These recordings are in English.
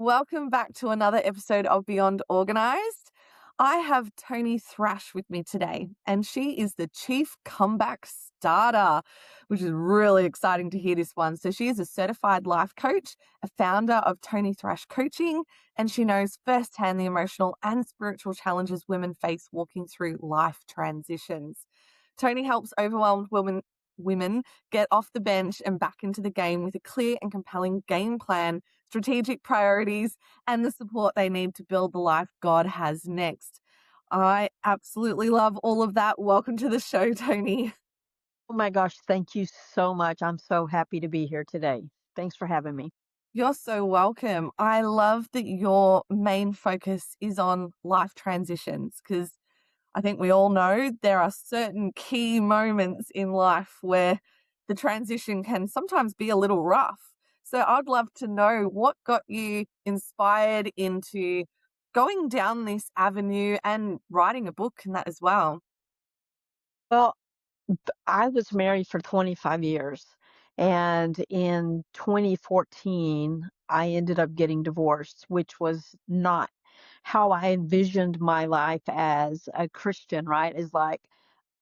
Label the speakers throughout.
Speaker 1: Welcome back to another episode of Beyond Organised. I have Toni Thrash with me today, and she is the Chief Comeback Starter, which is really exciting to hear this one. So she is a certified life coach, a founder of Toni Thrash Coaching, and she knows firsthand the emotional and spiritual challenges women face walking through life transitions. Toni helps overwhelmed women get off the bench and back into the game with a clear and compelling game plan, strategic priorities, and the support they need to build the life God has next. I absolutely love all of that. Welcome to the show, Toni.
Speaker 2: Oh my gosh, thank you so much. I'm so happy to be here today. Thanks for having me.
Speaker 1: You're so welcome. I love that your main focus is on life transitions because I think we all know there are certain key moments in life where the transition can sometimes be a little rough. So I'd love to know what got you inspired into going down this avenue and writing a book and that as well.
Speaker 2: Well, I was married for 25 years, and in 2014, I ended up getting divorced, which was not how I envisioned my life as a Christian, right? Is like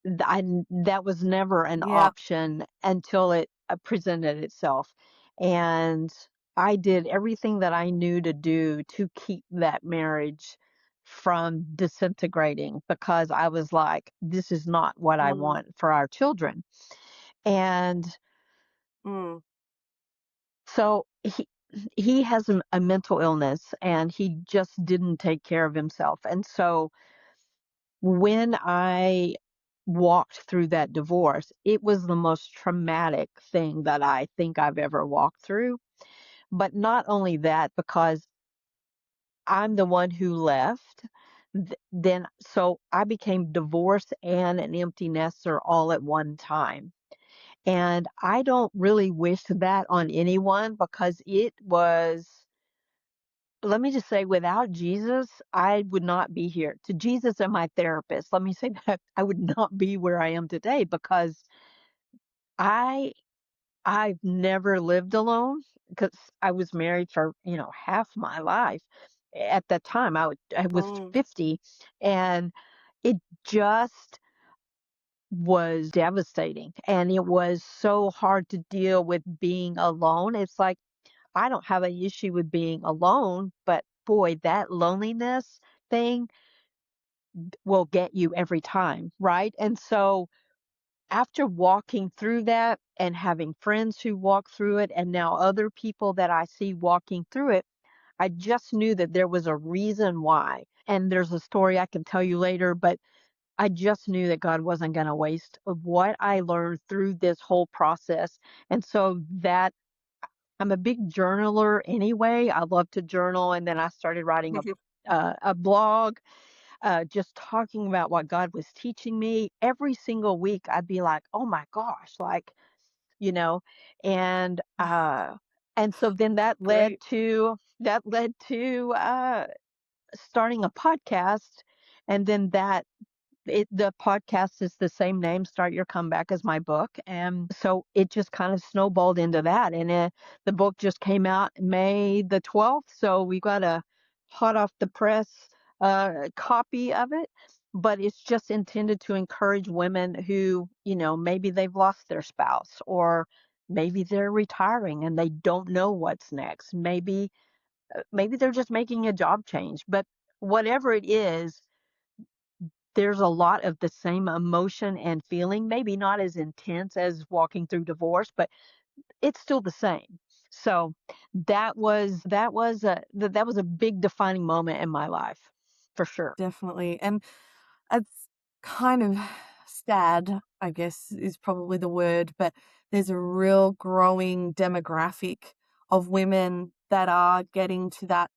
Speaker 2: that was never an
Speaker 1: Yeah.
Speaker 2: option until it presented itself. And I did everything that I knew to do to keep that marriage from disintegrating because I was like, this is not what I
Speaker 1: Mm,
Speaker 2: want for our children. And
Speaker 1: mm,
Speaker 2: so he has a mental illness and he just didn't take care of himself. And so when I walked through that divorce, it was the most traumatic thing that I think I've ever walked through. But not only that, because I'm the one who left, then so I became divorced and an empty nester all at one time. And I don't really wish that on anyone because it was, let me just say, without Jesus, I would not be here. To Jesus and my therapist, let me say that I would not be where I am today because I I've never lived alone because I was married for, half my life. At that time, I was
Speaker 1: mm.
Speaker 2: 50 and it just was devastating. And it was so hard to deal with being alone. It's like I don't have an issue with being alone, but boy, that loneliness thing will get you every time, right? And so after walking through that and having friends who walk through it, and now other people that I see walking through it, I just knew that there was a reason why. And there's a story I can tell you later, but I just knew that God wasn't going to waste of what I learned through this whole process. And so that I'm a big journaler anyway. I love to journal. And then I started writing a blog, just talking about what God was teaching me. Every single week, I'd be like, "Oh my gosh!" Like, you know, and and so then
Speaker 1: Great.
Speaker 2: that led to starting a podcast, and then the podcast is the same name, Start Your Comeback, as my book. And so it just kind of snowballed into that. And the book just came out May the 12th. So we got a hot off the press copy of it. But it's just intended to encourage women who, maybe they've lost their spouse or maybe they're retiring and they don't know what's next. Maybe they're just making a job change. But whatever it is, there's a lot of the same emotion and feeling, maybe not as intense as walking through divorce, but it's still the same. So that was a big defining moment in my life, for sure.
Speaker 1: Definitely. And it's kind of sad, I guess is probably the word, but there's a real growing demographic of women that are getting to that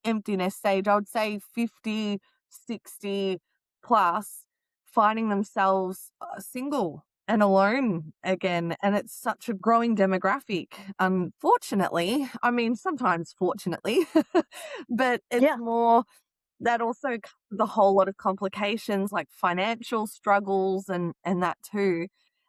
Speaker 1: emptiness stage. I would say 50, 60 plus, finding themselves single and alone again. And it's such a growing demographic, unfortunately. I mean, sometimes fortunately, but it's
Speaker 2: Yeah.
Speaker 1: more that also comes with a whole lot of complications like financial struggles and that too.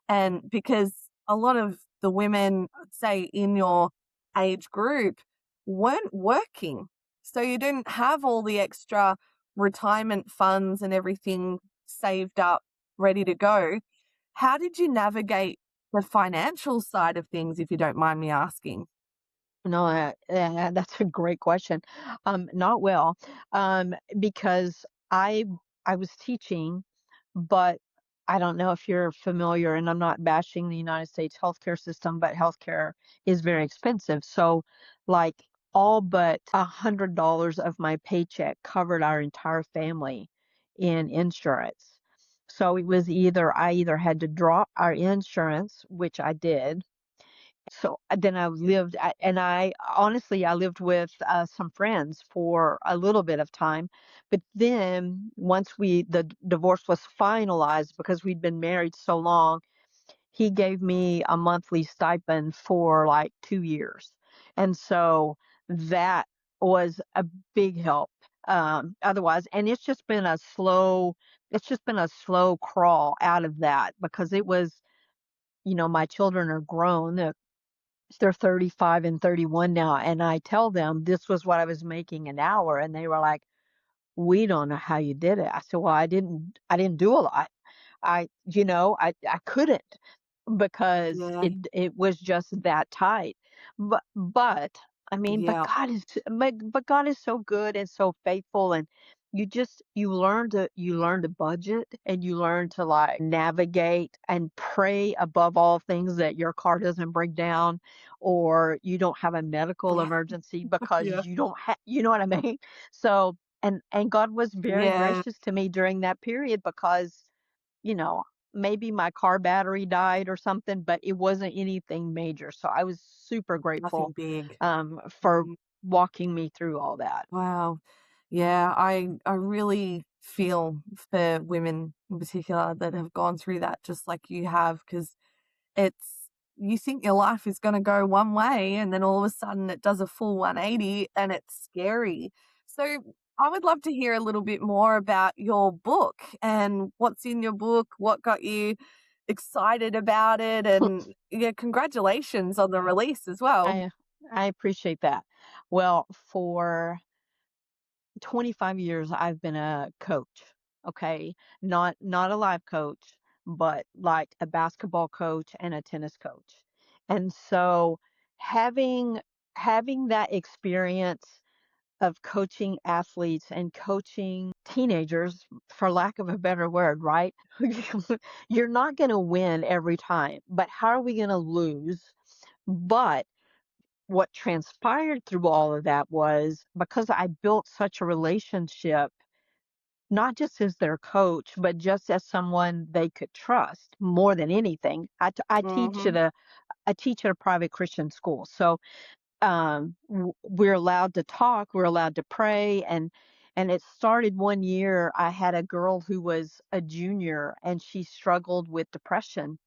Speaker 1: And because a lot of the women, say in your age group, weren't working. So you didn't have all the extra retirement funds and everything saved up, ready to go. How did you navigate the financial side of things, if you don't mind me asking?
Speaker 2: No, that's a great question. Not well, because I was teaching, but I don't know if you're familiar, and I'm not bashing the United States healthcare system, but healthcare is very expensive. So, like, all but $100 of my paycheck covered our entire family in insurance. So it was either I either had to drop our insurance, which I did, so then I lived, and I honestly, I lived with some friends for a little bit of time. But then once the divorce was finalized, because we'd been married so long, he gave me a monthly stipend for like 2 years. And so that was a big help. Otherwise, and it's just been a slow crawl out of that because it was, my children are grown. They're 35 and 31 now, and I tell them this was what I was making an hour, and they were like, "We don't know how you did it." I said, "Well, I didn't do a lot. I couldn't because it
Speaker 1: Yeah.
Speaker 2: it was just that tight. But I mean,
Speaker 1: Yeah.
Speaker 2: but God is so good and so faithful, and you learn to budget, and you learn to like navigate and pray above all things that your car doesn't break down or you don't have a medical emergency because
Speaker 1: Yeah.
Speaker 2: you don't have, you know what I mean? So, and God was very
Speaker 1: Yeah.
Speaker 2: gracious to me during that period because, you know, maybe my car battery died or something, but it wasn't anything major. So I was super grateful
Speaker 1: Nothing big.
Speaker 2: for
Speaker 1: Mhm.
Speaker 2: walking me through all that.
Speaker 1: Wow. Yeah, I really feel for women in particular that have gone through that just like you have, because it's you think your life is gonna go one way, and then all of a sudden it does a full 180, and it's scary. So, I would love to hear a little bit more about your book and what's in your book, what got you excited about it, and yeah, congratulations on the release as well.
Speaker 2: I I appreciate that. Well, for 25 years I've been a coach, okay? Not a life coach, but like a basketball coach and a tennis coach. And so having having that experience of coaching athletes and coaching teenagers, for lack of a better word, right? You're not going to win every time, but how are we going to lose? But what transpired through all of that was because I built such a relationship, not just as their coach, but just as someone they could trust more than anything.
Speaker 1: Mhm.
Speaker 2: I teach at a private Christian school, so we're allowed to talk, we're allowed to pray, and it started one year. I had a girl who was a junior, and she struggled with depression,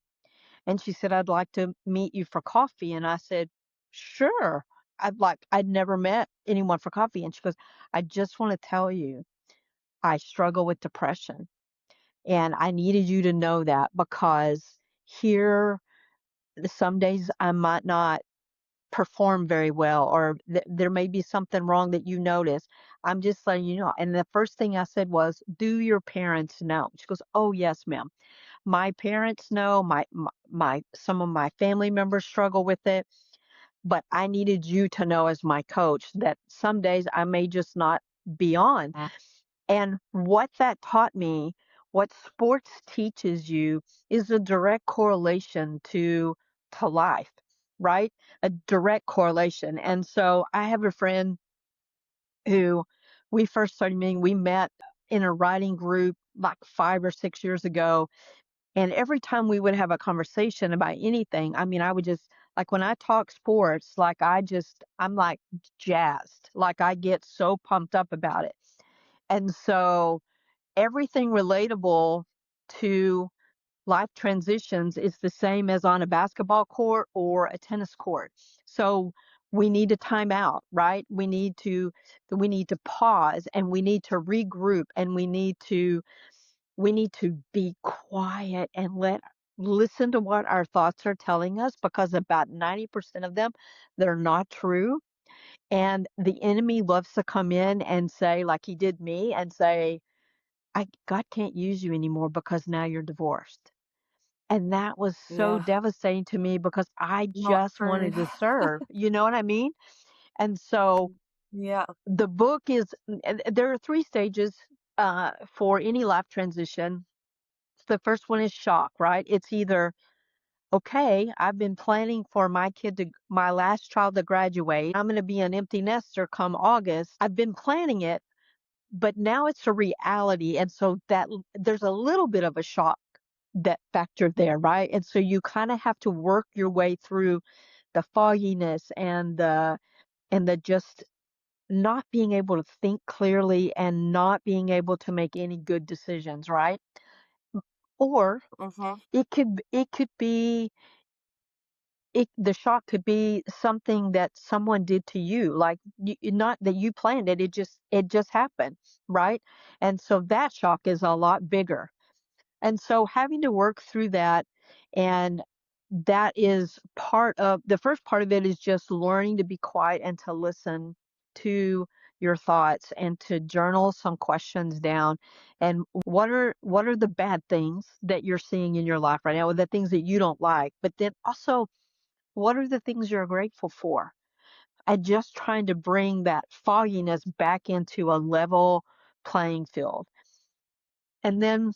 Speaker 2: and she said, "I'd like to meet you for coffee." And I said, "Sure." I'd never met anyone for coffee. And she goes, "I just want to tell you, I struggle with depression. And I needed you to know that because here, some days I might not perform very well, or there may be something wrong that you notice. I'm just letting you know." And the first thing I said was, "Do your parents know?" She goes, "Oh, yes, ma'am. My parents know, some of my family members struggle with it, but I needed you to know as my coach that some days I may just not be on." And what that taught me, what sports teaches you, is a direct correlation to life, right? A direct correlation. And so I have a friend who we first started meeting. We met in a writing group like 5 or 6 years ago, and every time we would have a conversation about anything, I mean, I would just, like, when I talk sports, like, I'm like jazzed. Like, I get so pumped up about it. And so everything relatable to life transitions is the same as on a basketball court or a tennis court. So we need to time out, right? We need to pause, and we need to regroup, and we need to be quiet and listen to what our thoughts are telling us, because about 90% of them, they're not true. And the enemy loves to come in and say, like he did me, and say, God can't use you anymore because now you're divorced. And that was so
Speaker 1: Yeah.
Speaker 2: devastating to me because I
Speaker 1: Not
Speaker 2: just
Speaker 1: true.
Speaker 2: wanted to serve. You know what I mean? And so
Speaker 1: Yeah.
Speaker 2: the book is, and there are three stages for any life transition. The first one is shock, right? It's either, okay, I've been planning for my last child to graduate. I'm going to be an empty nester come August. I've been planning it, but now it's a reality. And so there's a little bit of a shock that factor there, right? And so you kind of have to work your way through the fogginess and the just not being able to think clearly and not being able to make any good decisions, right? Or
Speaker 1: Mhm.
Speaker 2: it could be the shock could be something that someone did to you, like not that you planned it, it just happened, right? And so that shock is a lot bigger. And so having to work through that, and that is part of the first part of it is just learning to be quiet and to listen to your thoughts and to journal some questions down. And what are the bad things that you're seeing in your life right now, or the things that you don't like, but then also what are the things you're grateful for? And just trying to bring that fogginess back into a level playing field. And then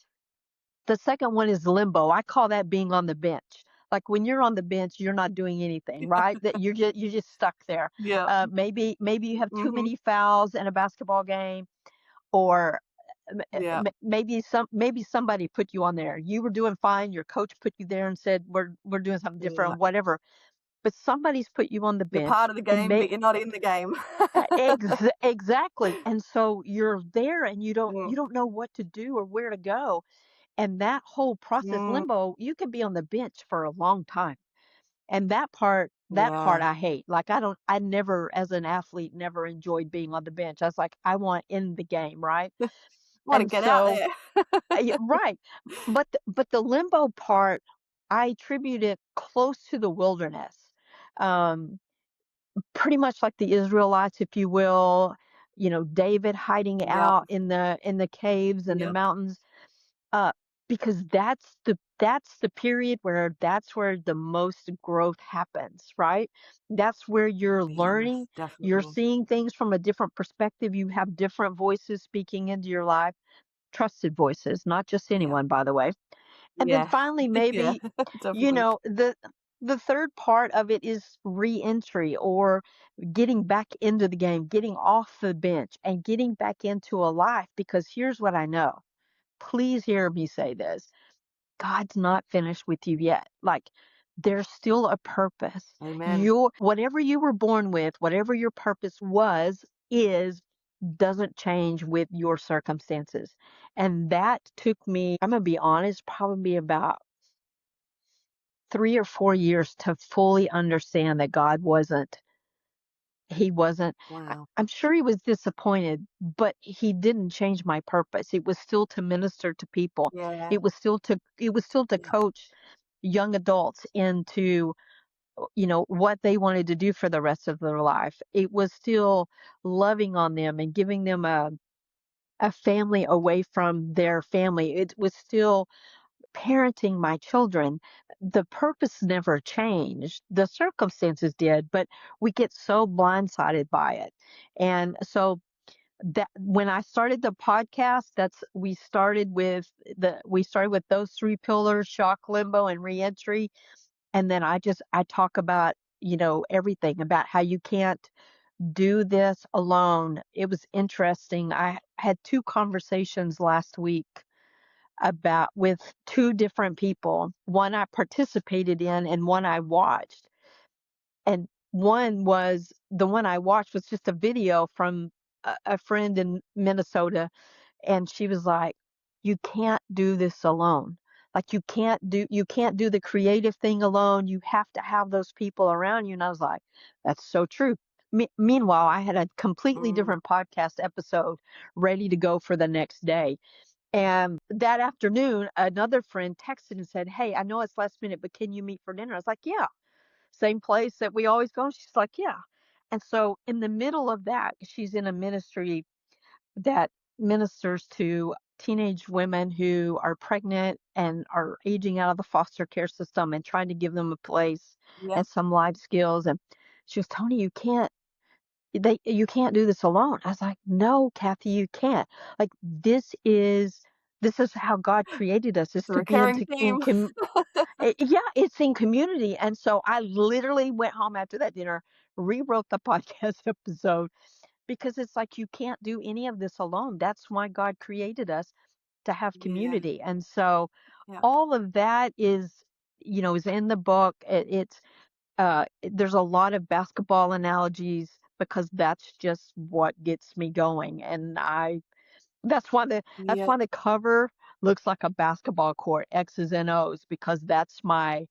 Speaker 2: the second one is limbo. I call that being on the bench. Like when you're on the bench, you're not doing anything, right? That you're just stuck there.
Speaker 1: Yeah.
Speaker 2: Maybe you have too
Speaker 1: Mhm.
Speaker 2: many fouls in a basketball game, or
Speaker 1: Yeah.
Speaker 2: maybe somebody put you on there. You were doing fine. Your coach put you there and said, "We're doing something
Speaker 1: Yeah.
Speaker 2: different, whatever." But somebody's put you on the
Speaker 1: You're part
Speaker 2: bench,
Speaker 1: of the
Speaker 2: and
Speaker 1: game, but you're not in the game.
Speaker 2: exactly. And so you're there, and you don't
Speaker 1: Mm.
Speaker 2: you don't know what to do or where to go. And that whole process,
Speaker 1: Mm.
Speaker 2: limbo, you can be on the bench for a long time. And that part
Speaker 1: Yeah.
Speaker 2: I hate. Like I never, as an athlete, never enjoyed being on the bench. I was like, I want in the game, right?
Speaker 1: Wanna
Speaker 2: And
Speaker 1: get out
Speaker 2: so,
Speaker 1: there.
Speaker 2: yeah, right. But the limbo part, I attribute it close to the wilderness. Um, Pretty much like the Israelites, if you will, David hiding
Speaker 1: Yep.
Speaker 2: out in the caves and the
Speaker 1: Yep.
Speaker 2: mountains, uh, because that's the period where that's where the most growth happens, right? That's where you're
Speaker 1: Yes,
Speaker 2: learning, you're
Speaker 1: definitely.
Speaker 2: seeing things from a different perspective. You have different voices speaking into your life, trusted voices, not just
Speaker 1: Yeah.
Speaker 2: anyone, by the way. And then
Speaker 1: Yeah.
Speaker 2: finally,
Speaker 1: Yeah,
Speaker 2: maybe,
Speaker 1: definitely.
Speaker 2: the third part of it is re-entry, or getting back into the game, getting off the bench and getting back into a life. Because here's what I know. Please hear me say this. God's not finished with you yet. Like, there's still a purpose.
Speaker 1: Amen.
Speaker 2: Your whatever you were born with, whatever your purpose is doesn't change with your circumstances. And that took me, I'm gonna be honest, probably about 3 or 4 years to fully understand that God wasn't he wasn't
Speaker 1: Wow.
Speaker 2: I'm sure he was disappointed, but he didn't change my purpose. It was still to minister to people.
Speaker 1: Yeah.
Speaker 2: It was still to
Speaker 1: Yeah.
Speaker 2: coach young adults into, what they wanted to do for the rest of their life. It was still loving on them and giving them a family away from their family. It was still parenting my children. The purpose never changed. The circumstances did, but we get so blindsided by it. And so that when I started the podcast, we started with those three pillars: shock, limbo, and reentry. And then I talk about, everything about how you can't do this alone. It was interesting. I had two conversations last week about with two different people. One I participated in and one I watched. And the one I watched was just a video from a friend in Minnesota, and she was like, "You can't do this alone. Like you can't do the creative thing alone. You have to have those people around you." And I was like, "That's so true." Meanwhile, I had a completely
Speaker 1: Mm.
Speaker 2: different podcast episode ready to go for the next day. And that afternoon, another friend texted and said, "Hey, I know it's last minute, but can you meet for dinner?" I was like, "Yeah." Same place that we always go. She's like, "Yeah." And so in the middle of that, she's in a ministry that ministers to teenage women who are pregnant and are aging out of the foster care system and trying to give them a place
Speaker 1: Yep.
Speaker 2: and some life skills. And she goes, Tony, you can't do this alone. I was like, no, Kathy, you can't. Like this is how God created us, is
Speaker 1: It's a
Speaker 2: to be
Speaker 1: recurring theme.
Speaker 2: yeah, it's in community. And so I literally went home after that dinner, rewrote the podcast episode, because it's like you can't do any of this alone. That's why God created us, to have
Speaker 1: Yeah.
Speaker 2: community. And so
Speaker 1: Yep.
Speaker 2: all of that is in the book. There's a lot of basketball analogies because that's just what gets me going. And I that's
Speaker 1: Yep.
Speaker 2: why the cover looks like a basketball court, X's and O's, because that's my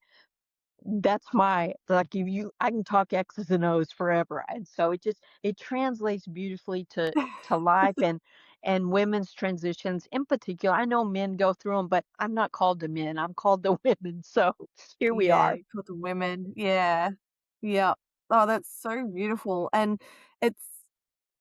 Speaker 2: like I can talk X's and O's forever. And so it translates beautifully to life and women's transitions in particular. I know men go through them, but I'm not called to men. I'm called to women. So here we
Speaker 1: Yeah,
Speaker 2: are.
Speaker 1: for the women. Yeah. Yeah. Oh, that's so beautiful. And it's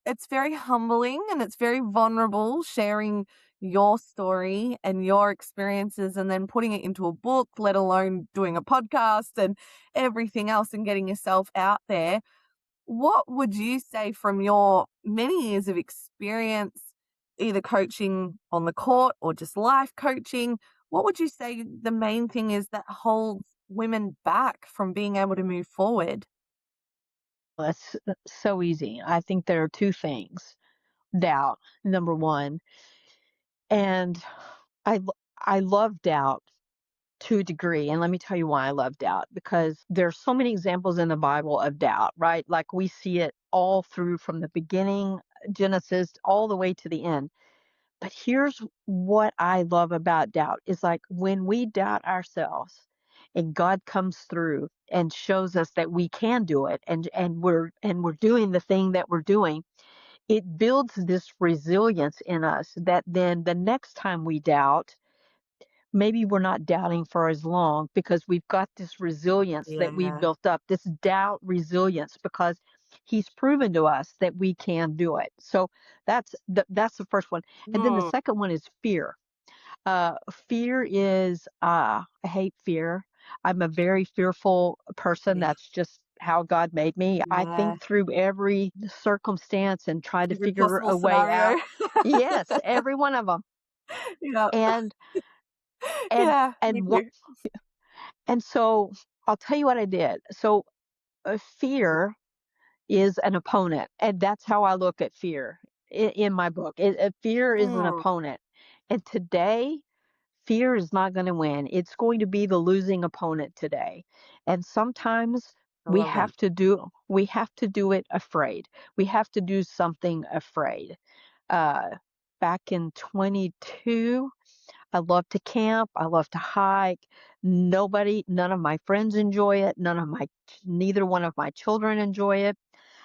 Speaker 1: it's very humbling and it's very vulnerable sharing your story and your experiences and then putting it into a book, let alone doing a podcast and everything else and getting yourself out there. What would you say from your many years of experience, either coaching on the court or just life coaching? What would you say the main thing is that holds women back from being able to move forward?
Speaker 2: That's so easy. I think there are two things. Doubt, number one. And I love doubt to a degree. And let me tell you why I love doubt, because there's so many examples in the Bible of doubt, right? Like we see it all through from the beginning, Genesis, all the way to the end. But here's what I love about doubt is like when we doubt ourselves and God comes through and shows us that we can do it, and we're doing the thing that we're doing, it builds this resilience in us that then the next time we doubt, maybe we're not doubting for as long because we've got this resilience that we've
Speaker 1: Yeah.
Speaker 2: built up, this doubt resilience, because he's proven to us that we can do it. So that's the first one. And then the
Speaker 1: Mm,
Speaker 2: second one is fear. Fear is I hate fear. I'm a very fearful person.
Speaker 1: yeah.
Speaker 2: That's just how God made me. I
Speaker 1: Yeah.
Speaker 2: think through every circumstance and try to
Speaker 1: Every
Speaker 2: figure
Speaker 1: possible
Speaker 2: a way
Speaker 1: scenario.
Speaker 2: out. Yes, every one of them.
Speaker 1: Yeah.
Speaker 2: And and
Speaker 1: Yeah, me
Speaker 2: and what
Speaker 1: too.
Speaker 2: and so I'll tell you what I did. So fear is an opponent, and that's how I look at fear in my book. Fear is an
Speaker 1: Mm,
Speaker 2: opponent, and today fear is not going to win. It's going to be the losing opponent today. And sometimes
Speaker 1: I love that.
Speaker 2: we have to do it afraid. We have to do something afraid. Uh, Back in 22, I love to camp. I love to hike. None of my friends enjoy it. Neither one of my children enjoy it.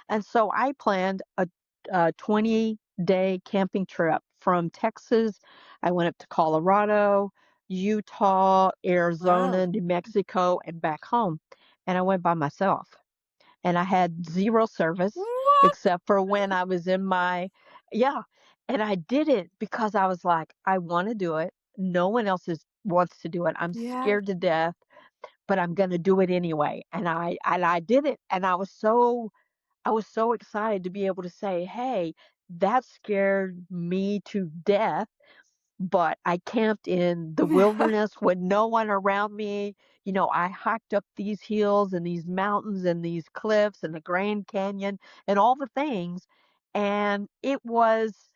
Speaker 2: And so I planned a 20-day camping trip from Texas. I went up to Colorado, Utah,
Speaker 1: Wow.
Speaker 2: Arizona, New Mexico, and back home. And I went by myself. And I had zero service
Speaker 1: What?
Speaker 2: except for when I was in yeah. And I did it because I was like, I want to do it. No one else wants to do it. I'm
Speaker 1: Yeah.
Speaker 2: scared to death, but I'm going to do it anyway. And I did it. And I was so excited to be able to say, "Hey, that scared me to death, but I camped in the
Speaker 1: Yeah.
Speaker 2: wilderness with no one around me. I hiked up these hills and these mountains and these cliffs and the Grand Canyon and all the things, and it was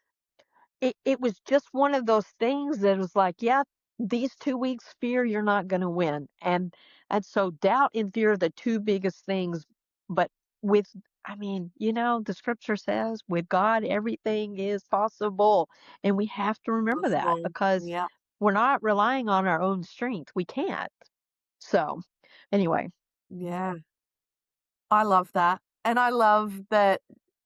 Speaker 2: just one of those things that was like, yeah, these 2 weeks fear you're not going to win. And so doubt and fear are the two biggest things. But with I mean, the scripture says with God everything is possible. And we have to remember that
Speaker 1: Possible.
Speaker 2: because
Speaker 1: Yeah.
Speaker 2: we're not relying on our own strength. We can't. So anyway,
Speaker 1: Yeah. I love that. And I love that,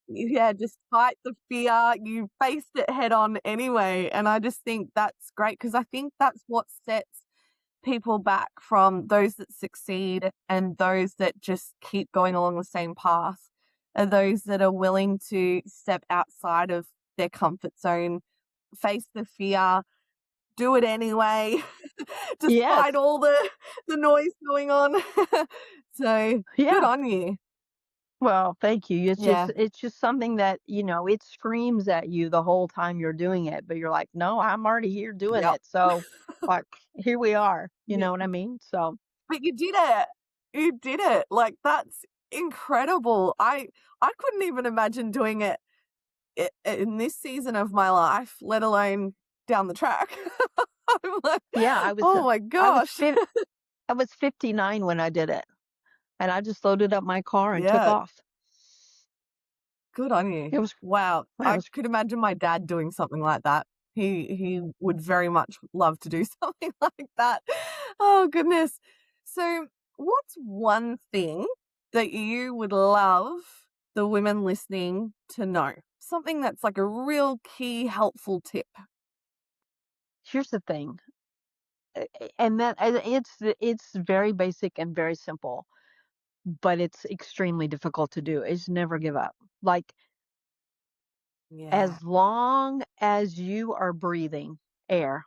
Speaker 1: yeah, despite the fear, you faced it head on anyway. And I just think that's great because I think that's what sets people back from those that succeed and those that just keep going along the same path. are those that are willing to step outside of their comfort zone, face the fear, do it anyway, despite
Speaker 2: Yes.
Speaker 1: all the noise going on. So, good
Speaker 2: Yeah.
Speaker 1: on you.
Speaker 2: Well, thank you.
Speaker 1: Yeah.
Speaker 2: It's just something that, it screams at you the whole time you're doing it, but you're like, "No, I'm already here doing
Speaker 1: Yep.
Speaker 2: it." So, like, here we are. You
Speaker 1: Yeah.
Speaker 2: know what I mean? So,
Speaker 1: But you did it. You did it. Like, that's incredible. I couldn't even imagine doing it in this season of my life, let alone down the track. I'm like,
Speaker 2: yeah,
Speaker 1: "Oh my
Speaker 2: I was
Speaker 1: gosh."
Speaker 2: fif I was 59 when I did it, and I just loaded up my car and took
Speaker 1: Yeah,
Speaker 2: off.
Speaker 1: good on you.
Speaker 2: It was
Speaker 1: Wow.
Speaker 2: it
Speaker 1: I
Speaker 2: was
Speaker 1: could imagine my dad doing something like that. He would very much love to do something like that. Oh, goodness. So, what's one thing that you would love the women listening to know? Something that's like a real key helpful tip.
Speaker 2: Here's the thing, and it's very basic and very simple, but it's extremely difficult to do, is never give up. Like,
Speaker 1: Yeah.
Speaker 2: as long as you are breathing air,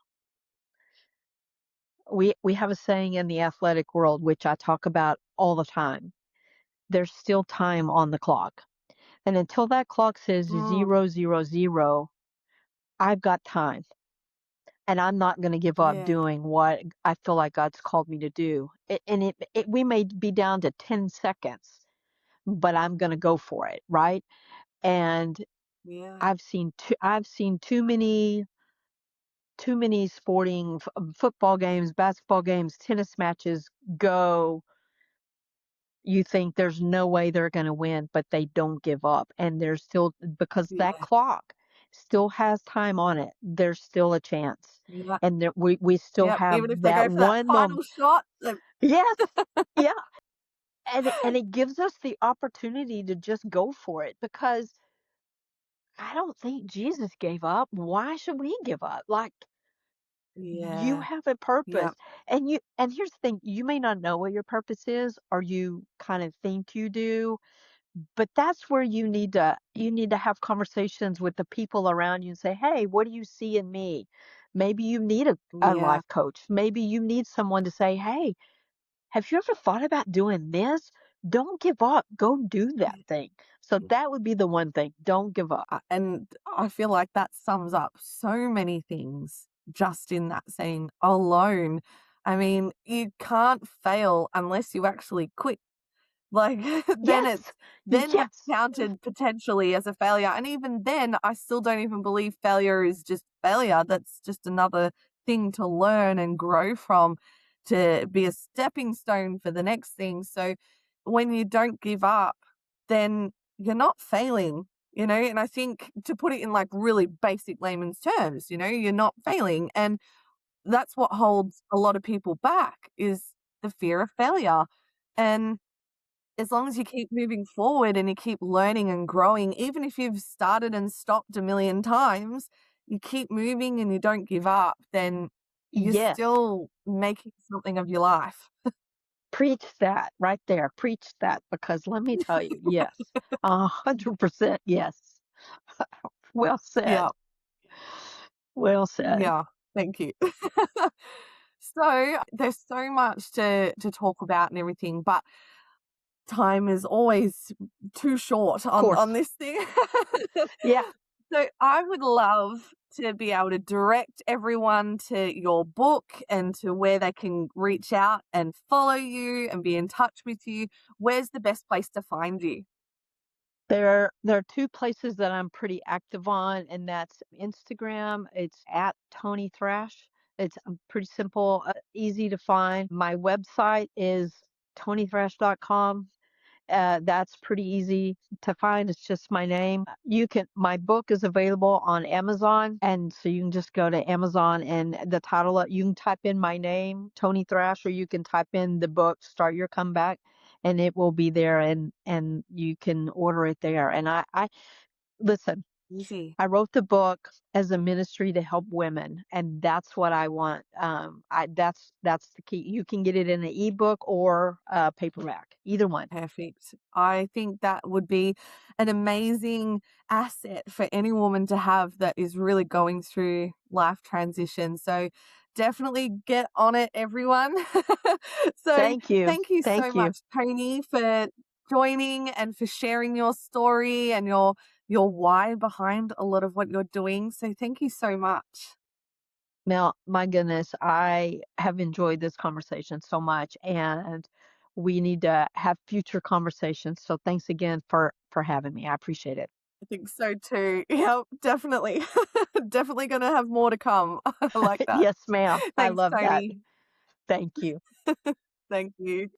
Speaker 2: we have a saying in the athletic world, which I talk about all the time. There's still time on the clock. And until that clock says
Speaker 1: Mm,
Speaker 2: 000, I've got time. And I'm not going to give up
Speaker 1: yeah.
Speaker 2: doing what I feel like God's called me to do. We may be down to 10 seconds, but I'm going to go for it, right? And
Speaker 1: Yeah.
Speaker 2: I've seen too many football games, basketball games, tennis matches go. You think there's no way they're going to win, but they don't give up. And there's still, because that
Speaker 1: Yeah.
Speaker 2: clock still has time on it, there's still a chance.
Speaker 1: Yeah.
Speaker 2: And we still
Speaker 1: Yep.
Speaker 2: have
Speaker 1: Even if they
Speaker 2: that
Speaker 1: go for that
Speaker 2: one moment.
Speaker 1: final shot, then
Speaker 2: Yes. Yeah. And it gives us the opportunity to just go for it, because I don't think Jesus gave up. Why should we give up? Like, you
Speaker 1: yeah.
Speaker 2: have a purpose.
Speaker 1: Yep.
Speaker 2: And here's the thing, you may not know what your purpose is, or you kind of think you do, but that's where you need to have conversations with the people around you and say, "Hey, what do you see in me?" Maybe you need a
Speaker 1: Yeah.
Speaker 2: life coach. Maybe you need someone to say, "Hey, have you ever thought about doing this? Don't give up. Go do that thing." So that would be the one thing. Don't give up.
Speaker 1: And I feel like that sums up so many things just in that saying alone. I mean, you can't fail unless you actually quit. Like,
Speaker 2: Yes.
Speaker 1: then it's
Speaker 2: Yes.
Speaker 1: counted potentially as a failure, and even then, I still don't even believe failure is just failure. That's just another thing to learn and grow from, to be a stepping stone for the next thing. So, when you don't give up, then you're not failing, and I think to put it in, like, really basic layman's terms, you're not failing, and that's what holds a lot of people back is the fear of failure, and as long as you keep moving forward and you keep learning and growing, even if you've started and stopped a million times, you keep moving and you don't give up, then you're
Speaker 2: Yes.
Speaker 1: still making something of your life.
Speaker 2: Preach that right there. Preach that, because let me tell you, yes. 100% yes. Well said.
Speaker 1: Yeah,
Speaker 2: Well said.
Speaker 1: yeah. Thank you. So there's so much to talk about and everything, but time is always too short
Speaker 2: Of
Speaker 1: on
Speaker 2: course.
Speaker 1: this thing.
Speaker 2: Yeah.
Speaker 1: So I would love to be able to direct everyone to your book and to where they can reach out and follow you and be in touch with you. Where's the best place to find you?
Speaker 2: There are two places that I'm pretty active on, and that's Instagram. It's at Toni Thrash. It's pretty simple, easy to find. My website is tonythrash.com. That's pretty easy to find. It's just my name. My book is available on Amazon. And so you can just go to Amazon, and you can type in my name, Toni Thrash, or you can type in the book, Start Your Comeback, and it will be there, and you can order it there. And I listen,
Speaker 1: Easy.
Speaker 2: I wrote the book as a ministry to help women, and that's what I want. That's the key. You can get it in an ebook or paperback, either one.
Speaker 1: Perfect. I think that would be an amazing asset for any woman to have that is really going through life transition. So definitely get on it, everyone. So
Speaker 2: Thank you.
Speaker 1: thank you so
Speaker 2: Thank you.
Speaker 1: much, Tony, for joining and for sharing your story and your why behind a lot of what you're doing. So thank you so much.
Speaker 2: Mel, my goodness, I have enjoyed this conversation so much, and we need to have future conversations. So thanks again for having me. I appreciate it.
Speaker 1: I think so too. Yep, definitely. Definitely gonna have more to come. I like that.
Speaker 2: Yes, ma'am. I
Speaker 1: Thanks,
Speaker 2: love that.
Speaker 1: Tony.
Speaker 2: Thank you.
Speaker 1: Thank you.